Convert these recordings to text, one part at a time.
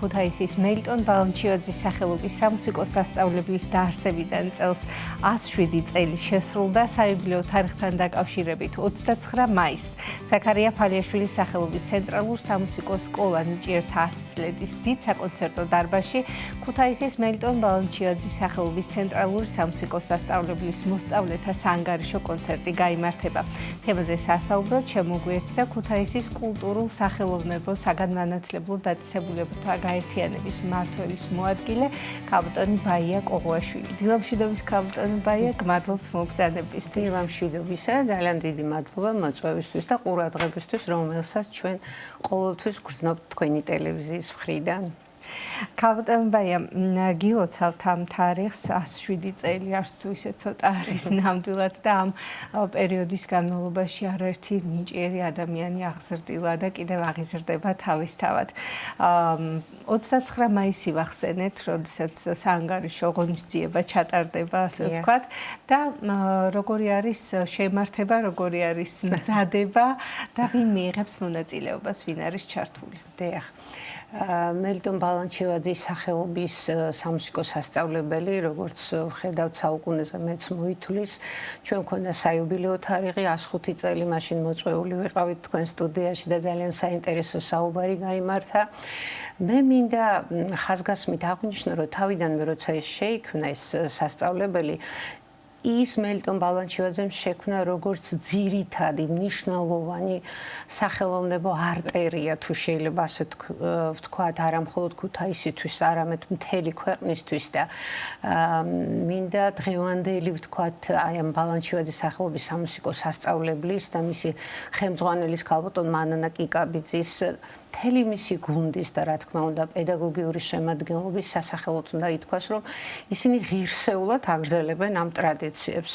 ქუთაისის მელიტონ ბალანჩიოძის სახელობის სამუსიკო სასწავლებლის დაარსებიდან წელს 107 წელი შესრულდა საიუბილეო თარიღთან დაკავშირებით 29 მაისს ზაქარია ფალიაშვილის სახელობის ცენტრალურ სამუსიკო სკოლა ნიჭიერთა 10 წლედის დიდ საკონცერტო დარბაზში ქუთაისის მელიტონ ბალანჩიოძის სახელობის ცენტრალური სამუსიკო სასწავლებლის მოსწავლეთა საანგარიშო კონცერტი გაიმართება. თემაზე სასაუბროდ შემოგვიერთდა ქუთაისის კულტურულ სახელოვნებო საგანმანათლებლო დაწესებულებათა გაერთიანების მმართველის მოადგილე ქალბატონი ბაია ყოღუაშვილი. დილამშვიდობის ქალბატონი ბაია, გმადლობთ მოგზაურობისთვის. დილამშვიდობისა, ძალიან დიდი მადლობა მოწვევისთვის და ყურადღებისთვის, რომელსაც ჩვენ ყოველთვის გრძნობთ თქვენი ტელევიზიის მხრიდან. ქალბატონი ბაია, გილოცავთ ამ თარიღს 107 წელი, არც თუ ისე ცოტა არის ნამდვილად და ამ პერიოდის განმავლობაში არაერთი ნიჭიერი ადამიანი აღზრდილა და კიდევ აღიზრდება თავისთავად. 29 მაისი ვახსენეთ, როდესაც საანგარიშო ღონისძიება ჩატარდება, ასე ვთქვათ, და როგორი არის შემართება, როგორი არის მზადება და ვინ მიიღებს მონაწილეობას, ვინ არის ჩართული. დიახ. მელიტონ ბალანჩიოძის სახელობის სამუსიკო სასწავლებელი, როგორც ვხედავთ საუკუნეზე მეც მოითვლის, ჩვენ მქონდა საიუბილეო თარიღი 105 წელი, მაშინ მოწვეული ვიყავით თქვენ სტუდიაში და ძალიან საინტერესო საუბარი გაიმართა. მე მინდა ხაზგასმით აღვნიშნო, რომ თავიდანვე როცა ეს შეიქმნა ეს სასწავლებელი, ის მელიტონ ბალანჩიოძემ შექმნა როგორც ძირითადი მნიშვნელოვანი სახელოვნებო არტერია, თუ შეიძლება ასე ვთქვათ, არა მხოლოდ ქუთაისისთვის, არამედ მთელი ქვეყნისთვის და მინდა დღევანდელი ვთქვათ, აი ამ ბალანჩიოძის სახელობის სამუსიკო სასწავლებლის და მისი ხელმძღვანელის ქალბატონ მანანა კიკაბიძის მთელი მისი გუნდის და რა თქმა უნდა პედაგოგიური შემადგენლობის სასახელოდ უნდა ითქვას, რომ ისინი ღირსეულად აგრძელებენ ამ ტრადიციებს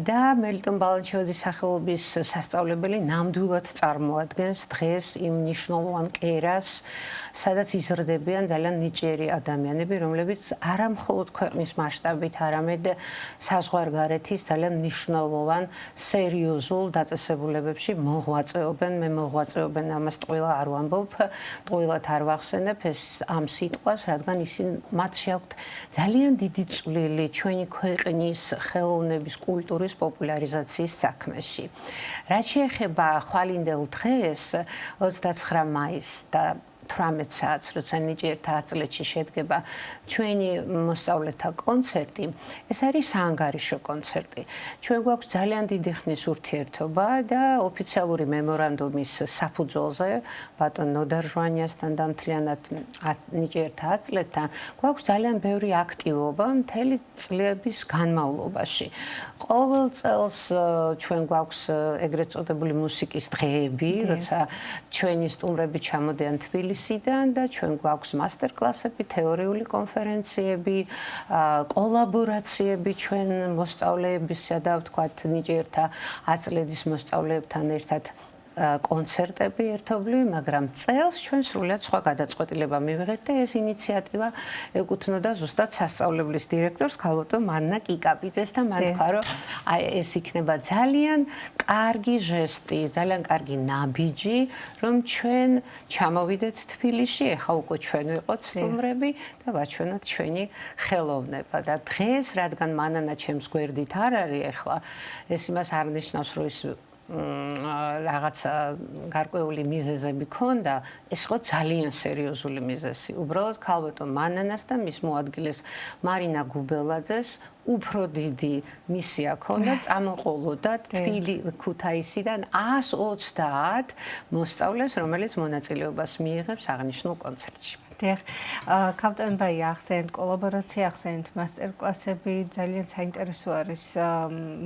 და მელიტონ ბალანჩიოძის სახელობის სასწავლებელი ნამდვილად წარმოადგენს დღეს იმ მნიშვნელოვან კერას, სადაც იზრდებიან ძალიან ნიჭიერი ადამიანები, რომლებიც არა მხოლოდ ქვეყნის მასშტაბით, არამედ საზღვარგარეთის ძალიან მნიშვნელოვან სერიოზულ დაწესებულებებში მოღვაწეობენ. მე მოღვაწეობენ ამას ტყუილა არ ტყუილად არ ვახსენებ ეს ამ სიტყვას, რადგან ისინი მათ შეაქვთ ძალიან დიდი წვლილი ჩვენი ქვეყნის ხელოვნების კულტურის პოპულარიზაციის საქმეში. რაც შეეხება ხვალინდელ დღეს 29 მაისს და 18 საათს, როცა ნიჭიერთა 10 წლებში შედგება ჩვენი მოსწავლეთა კონცერტი, ეს არის საანგარიშო კონცერტი. ჩვენ გვაქვს ძალიან დიდი ხნის ურთიერთობა და ოფიციალური მემორანდუმის საფუძველზე ბატონ ნოდარ ჟვანიასთან და მთლიანად ნიჭიერთა 10 წლებთან გვაქვს ძალიან ბევრი აქტივობა მთელი წლების განმავლობაში. ყოველ წელს ჩვენ გვაქვს ეგრეთ წოდებული მუსიკის დღეები, როცა ჩვენი სტუმრები ჩამოდიან თბილისიდან და ჩვენ გვაქვს მასტერკლასები, თეორიული კონფერენციები, კოლაბორაციები ჩვენ მოსწავლეებისა და ვთქვათ ნიჭიერთა 10 წლების მოსწავლეებთან ერთად კონცერტები ერთობლივი, მაგრამ წელს ჩვენ სრულად სხვა გადაწყვეტილება მივიღეთ და ეს ინიციატივა ეკუთვნოდა ზუსტად სასწავლებლის დირექტორს ქალბატონ მანანა კიკაბიძეს და მან თქვა, რომ ეს იქნება ძალიან კარგი ჟესტი, ძალიან კარგი ნაბიჯი, რომ ჩვენ ჩამოვიდეთ თბილისში, ეხლა უკვე ჩვენ ვიყოთ სტუმრები და ვაჩვენოთ ჩვენი ხელოვნება და დღეს, რადგან მანანა ჩემს გვერდით არ არის ეხლა, ეს იმას არ ნიშნავს, რომ ის რაღაც გარკვეული მიზეზები ქონდა, ეს იყო ძალიან სერიოზული მიზეზი. უბრალოდ ქალბატონ მანანას და მის მოადგილეს მარინა გუბელაძეს უფრო დიდი მისია ქონდა წამოყოლოდა ქუთაისიდან 130 მოსწავლეს, რომელიც მონაწილეობას მიიღებს აღნიშნულ კონცერტში. ქალბატონი ბაია, ახსენეთ კოლაბორაცია, ახსენეთ მასტერკლასები, ძალიან საინტერესო არის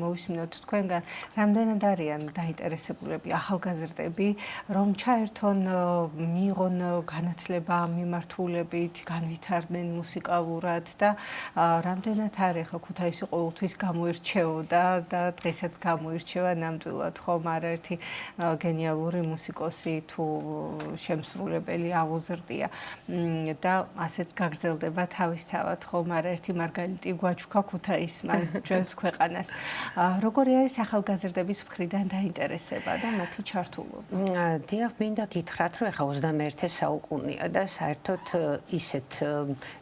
მოვისმინოთ თქვენგან, რამდენად არიან დაინტერესებულები ახალგაზრდები, რომ ჩაერთონ, მიიღონ განათლება მიმართულებით, განვითარდნენ მუსიკალურად და რამდენად არის ხო ქუთაისი ყოველთვის გამოირჩეოდა და დღესაც გამოირჩევა ნამდვილად ხომ არაერთი გენიალური მუსიკოსი თუ შემსრულებელი აღუზრდია. და ასეც გაგრძელდება თავისთავად, ხომ არაერთი მარგალიტი გვაჩვქა ქუთაისმა ჩვენს ქვეყანას. როგორი არის ახალგაზრდების მხრიდან დაინტერესება და მათი ჩართულობა? დიახ, მინდა გითხრათ, რომ ახლა 21 საუკუნეა და საერთოდ ისეთ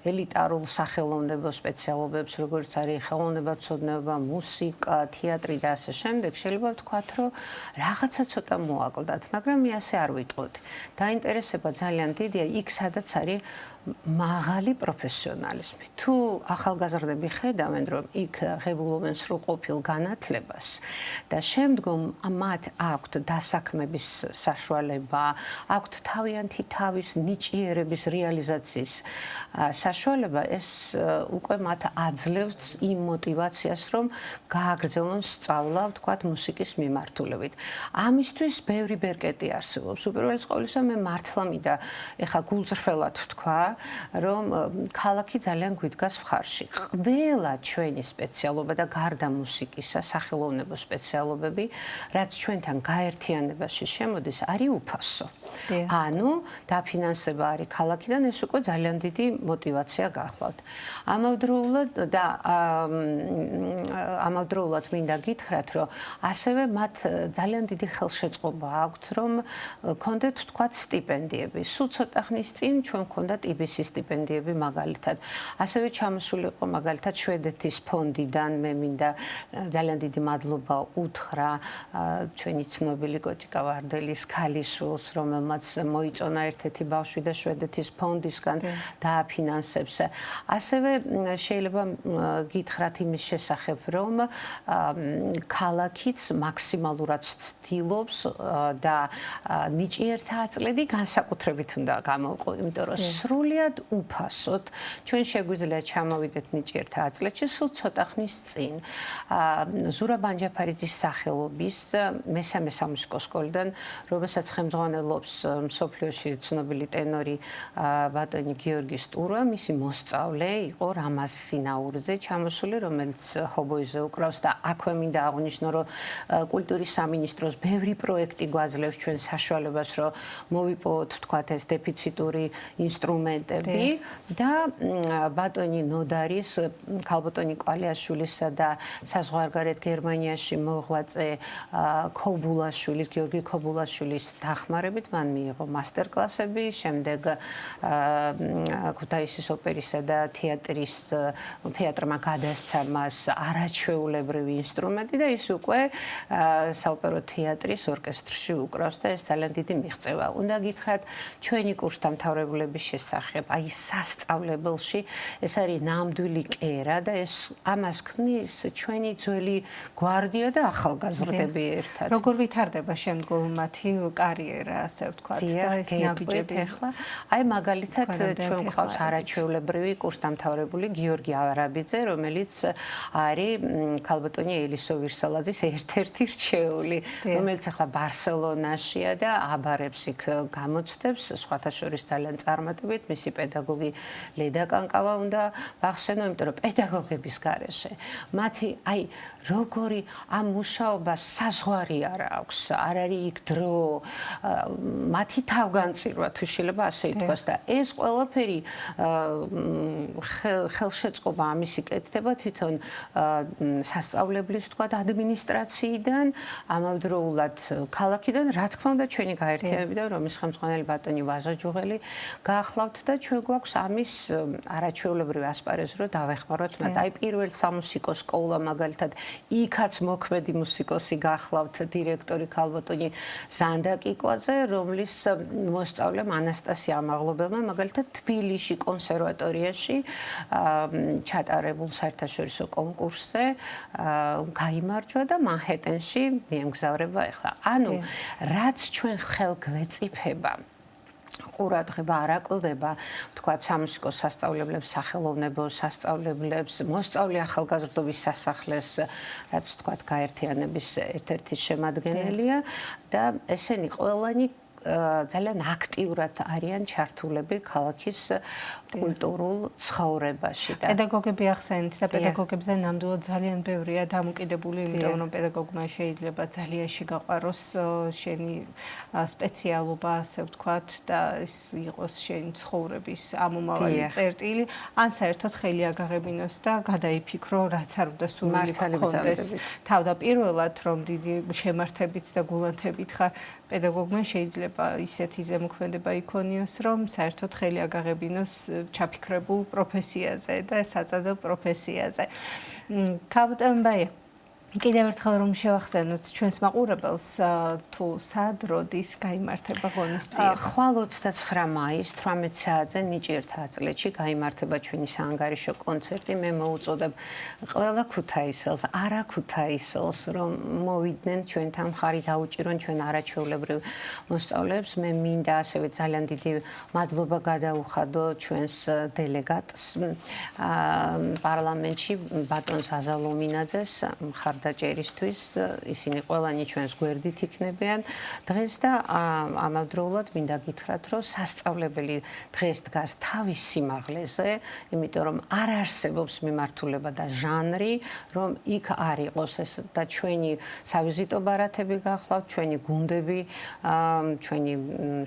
ელიტარულ სახელოვნებო სპეციალობებს, როგორც არის ხელოვნებაცოდნეობა, მუსიკა, თეატრი და ასე შემდეგ, შეიძლება ვთქვათ, რომ რაღაცა ცოტა მოაკლდათ, მაგრამ მე ასე არ ვიტყოდი. დაინტერესება ძალიან დიდია იქ, სადაც არის მაღალი პროფესიონალიზმი. თუ ახალგაზრდები ხედავენ, რომ იქ ღებულობენ სრულყოფილ განათლებას და შემდგომ მათ აქვთ დასაქმების საშუალება, აქვთ თავიანთი თავის ნიჭიერების რეალიზაციის საშუალება, ეს უკვე მათ აძლევს იმ мотиваციას, რომ გააგრძელონ სწავლა, ვთქვათ, მუსიკის მიმართულებით. ამისთვის ბევრი ბერკეტი არსებობს. უპირველეს ყოვლისა, მე მართლა მინდა ეხა გულწრფელად ვთქვა, რომ ქალაქი ძალიან გვიდგას მხარში. ყველა ჩვენი სპეციალობა და გარდა მუსიკისა, სახელოვნებო სპეციალობები, რაც ჩვენთან გაერთიანებაში შემოდის, არის უფასო. ანუ დაფინანსება არის ქალაქიდან, ეს უკვე ძალიან დიდი мотиваცია გახლავთ. ამავდროულად მინდა გითხრათ, რომ ასევე მათ ძალიან დიდი ხელშეწყობა აქვთ, რომ კონდეთ ვთქვათ სტიპენდიები. სულ ცოტა ხნის წინ ჩვენ გვქონდა ტიბისის სტიპენდიები მაგალითად. ასევე ჩამოსული იყო მაგალითად შვედეთის ფონდიდან, მე მინდა ძალიან დიდი მადლობა უთხრა ჩვენი ცნობილი კოჭიკა ვარდელის ქალიშვილს, რომელმაც მოიწონა ერთ-ერთი ბავშვი და შვედეთის ფონდისგან დააფინანსებს. ასევე შეიძლება გითხრათ იმის შესახებ, რომ ქალაქიც მაქსიმალურად ცდილობს და ნიჭიერთა აწლედი განსაკუთრებით უნდა გამოვყო, იმიტომ რომ სრულიად უფასოდ ჩვენ შეგვიძლია ჩამოვიდეთ ნიჭიერთა აწლედში სულ ცოტა ხნის წინ. ზურაბ ანჯაფარიძის სახელობის მესამე სამუსიკო სკოლიდან, რომელსაც ხელმძღვანელობს მსოფლიოში ცნობილი ტენორი ბატონი გიორგი სტურა, მისი მოსწავლე იყო რამაზ სინაურზე ჩამოსული, რომელიც ჰობოიზე უკრავს და აქვე მინდა აღვნიშნო, რომ კულტურის სამინისტროს ბევრი პროექტი გვაძლევს ჩვენ საშუალებას, რომ მოვიპოვოთ, ვთქვათ, ეს დეფიციტური ინსტრუმენტები და ბატონი ნოდარის, ქალბატონი კვალიაშვილისა და საზღვარგარეთ გერმანიაში მოღვაწე ქობულაშვილის, გიორგი ქობულაშვილის დახმარებით მან მიიღო მასტერკლასები, შემდეგ ქუთაისის ოპერისა და თეატრმა გადასცა მას არაჩვეულებრივი ინსტრუმენტი და ის უკვე საოპერო თეატრის ორკესტრში უკრავს და ეს ძალიან დიდი მიღწევა. უნდა გითხრათ ჩვენი კურსდამთავრებულების შესახებ, აი სასწავლებელში ეს არის ნამდვილი კერა და ეს ამას ქმნის ჩვენი ძველი გვარდია და ახალგაზრდები ერთად. როგორ ვითარდება შემდგომ მათი კარიერა, ასე ვთქვათ, და ეს ნაბიჯები ახლა? აი მაგალითად ჩვენ გვყავს არაჩვეულებრივი კურსდამთავრებული გიორგი არაბიძე, რომელიც არის ქალბატონი ელისო ვირსალაძის ერთ-ერთი რჩეული, რომელიც ახლა ბარსელონაშია და აბარებს იქ გამოცდებს, სხვათა შორის ძალიან წარმატებით, მისი პედაგოგი ლედა კანკავა უნდა ვახსენო, იმიტომ რომ პედაგოგების გარეშე მათი აი როგორი ამ მუშაობას საზღვარი არ აქვს, არ არის იქ დრო, მათი თავგანწირვა თუ შეიძლება ასე ითქვას და ეს ყველაფერი ხელშეწყობა ამისი კეთდება თვითონ სასწავლებლის თქვა ადმინისტრაციიდან, ამავდროულად ქალაქიდან, რა თქმა უნდა ჩვენი გაერთიანებიდან, რომლის ხელმძღვანელი ბატონი ვაჟა ჯუღელი გაახლავთ და ჩვენ გვაქვს ამის არაჩვეულებრივი ასპარეზი, რომ დავეხმაროთ მათ. აი პირველ სამუსიკო სკოლა მაგალითად იქაც მოქმედი მუსიკოსი გაახლავთ დირექტორი ქალბატონი ზანდა კიკვაძე, რომლის მოსწავლემ ანასტასია ამაღლობელმა მაგალითად თბილისში კონსერვატორიაში ჩატარებულ საერთაშორისო კონკურსზე გაიმარჯვა და მანჰეტენში მიემგზავრება ახლა. ანუ რაც ჩვენ ხელგვეწიფება ყურადღება არ აკლდება, ვთქვათ, სამუსიკო სასწავლებლებს, სახელოვნებო სასწავლებლებს, მოსწავლე ახალგაზრდობის სასახლეს, რაც ვთქვათ, გაერთიანების ერთ-ერთი შემადგენელია და ესენი ყველანი ძალიან აქტიურად არიან ჩართულები ქალაქის კულტურულ ცხოვრებაში და პედაგოგები ახსენეთ და პედაგოგებზე ნამდვილად ძალიან ბევრია დამოკიდებული, იმიტომ რომ პედაგოგმა შეიძლება ძალიან შეგაყვაროს შენი სპეციალობა, ასე ვთქვათ, და ის იყოს შენი ცხოვრების ამომავალი წერტილი, ან საერთოდ ხელი აგაღებინოს და გადაიფიქრო, რაც არ უნდა სურვილი გქონდეს. თავდაპირველად, რომ დიდი შემართებით და გულანთებით ხარ, პედაგოგმა შეიძლება ისეთი ზემოქმედება იქონიოს, რომ საერთოდ ხელი აგაღებინოს ჩაფიქრებულ პროფესიაზე და საწადო პროფესიაზე. ქალბატონ ბაია, კიდევ ერთხელ რომ შევახსენოთ ჩვენს მაყურებელს, თუ სად როდის გაიმართება ღონისძიება? ხვალ 29 მაისს 18 საათზე ნიჭიერთ აწლეთში გაიმართება ჩვენი საანგარიშო კონცერტი. მე მოუწოდებ ყველა ქუთაისელს, არა ქუთაისელს, რომ მოვიდნენ ჩვენთან, მხარი დაუჭირონ ჩვენ არაჩვეულებრივ მოსწავლეებს. მე მინდა ასევე ძალიან დიდი მადლობა გადაუხადო ჩვენს დელეგატს პარლამენტში, ბატონს აზალომინაძეს, მხარდაჭერისთვის. ისინი ყველანი ჩვენს გვერდით იქნებიან დღეს და ამავდროულად მინდა გითხრათ, რომ სასწავლებელი დღეს დგას თავის სიმაღლეზე, იმიტომ რომ არ არსებობს მიმართულება და ჟანრი, რომ იქ არ იყოს ეს და ჩვენი სავიზიტო ბარათები გახლავთ, ჩვენი გუნდები, ჩვენი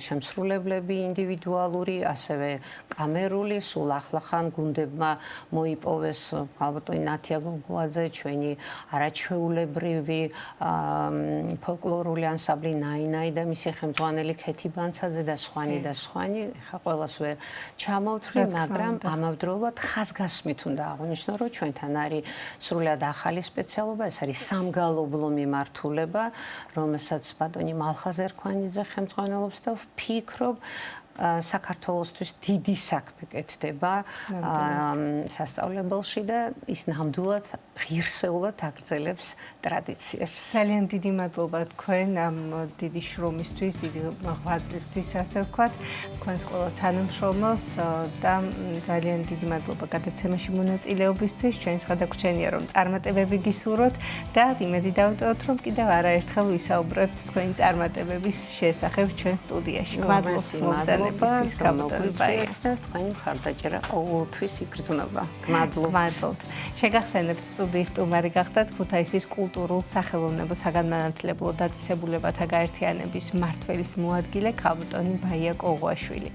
შემსრულებლები ინდივიდუალური, ასევე კამერული, სულ ახლახან გუნდებმა მოიპოვეს ალბათ ნათია გოგოაძე, ჩვენი არაჩვეულებრივი ფოლკლორული ანსამბლი ნაინაი და მისი ხელმძღვანელი ქეთი ბანცაძე და სხვანი და სხვანი. ხა ყველას ვერ ჩამოვთვლი, მაგრამ ამავდროულად ხაზგასმით უნდა აღვნიშნო, რომ ჩვენთან არის სრულიად ახალი სპეციალობა, ეს არის სამგალობლო მიმართულება, რომელსაც ბატონი მალხაზ ერქვანიძე ხელმძღვანელობს და ვფიქრობ საქართველოსთვის დიდი საქმე კეთდება სასწავლებელში და ის ნამდვილად ღირსეულად აგრძელებს ტრადიციებს. ძალიან დიდი მადლობა თქვენ ამ დიდი შრომისთვის, დიდი ღვაწლისთვის, ასე ვთქვათ, თქვენს ყველა თანამშრომელს და ძალიან დიდი მადლობა გადაცემაში მონაწილეობისთვის. ჩვენს გადაგვრჩენია, რომ წარმატებები გისურვოთ და იმედი დავტოვოთ, რომ კიდევ არაერთხელ ვისაუბრებთ თქვენი წარმატებების შესახებ ჩვენ სტუდიაში. გმადლობთ მოგზაურობისთვის. თქვენი მხარდაჭერა ყოველთვის იგრძნობა. გმადლობთ. შეგახსენებთ სტუდიის სტუმარი გახდათ ქუთაისის კულტურულ სახელოვნებო საგანმანათლებლო დაწესებულებათა გაერთიანების მმართველის მოადგილე ქალბატონი ბაია კოღუაშვილი.